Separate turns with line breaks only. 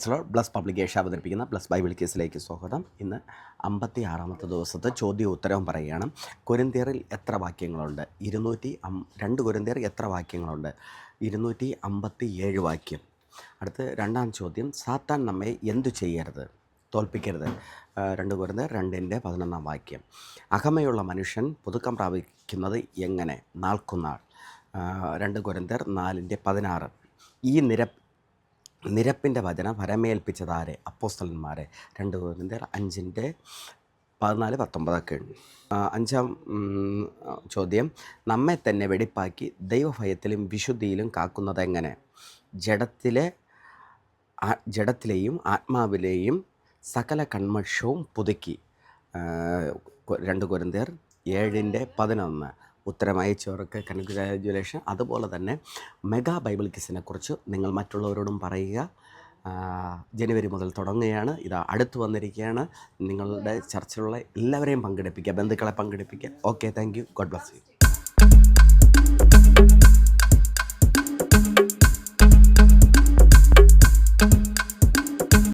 Price lord. Bless publication അവതരിപ്പിക്കുന്ന Bless Bible കേസിലേക്ക് സ്വാഗതം. ഇന്ന് 56-ാമത്തെ ദിവസത്തെ ചോദ്യവും ഉത്തരവും പറയുകയാണ്. കൊരിന്ത്യരിൽ എത്ര വാക്യങ്ങളുണ്ട്? 2 കൊരിന്ത്യർ എത്ര വാക്യങ്ങളുണ്ട്? 257 വാക്യം. അടുത്ത് രണ്ടാം ചോദ്യം, സാത്താൻ നമ്മെ എന്തു ചെയ്യരുത്? തോൽപ്പിക്കരുത്. 2 കൊരിന്ത്യർ 2:11 വാക്യം. അകമയുള്ള മനുഷ്യൻ പുതുക്കം പ്രാപിക്കുന്നത് എങ്ങനെ? നാൾക്കുനാൾ. 2 കൊരിന്ത്യർ 4:16. ഈ നിരപ്പിൻ്റെ വചനം വരമേൽപ്പിച്ചതാരെ? അപ്പോസ്തലന്മാരെ. 2 കൊരിന്ത്യർ 5:14-19 ഉണ്ട്. അഞ്ചാം ചോദ്യം, നമ്മെ തന്നെ വെടിപ്പാക്കി ദൈവഭയത്തിലും വിശുദ്ധിയിലും കാക്കുന്നത് എങ്ങനെ? ജഡത്തിലെയും ആത്മാവിലെയും സകല കന്മഷവും പുതുക്കി. 2 കൊരിന്ത്യർ 7:11. ഉത്തരം അയച്ചവർക്ക് കൺഗ്രാജുലേഷൻ. അതുപോലെ തന്നെ മെഗാ ബൈബിൾ ക്വിസിനെ കുറിച്ച് നിങ്ങൾ മറ്റുള്ളവരോടും പറയുക. ജനുവരി മുതൽ തുടങ്ങുകയാണ്. ഇത് അടുത്ത് വന്നിരിക്കുകയാണ്. നിങ്ങളുടെ ചർച്ചയിലുള്ള എല്ലാവരെയും പങ്കെടുപ്പിക്കുക, ബന്ധുക്കളെ പങ്കെടുപ്പിക്കുക. Okay, thank you. God bless U.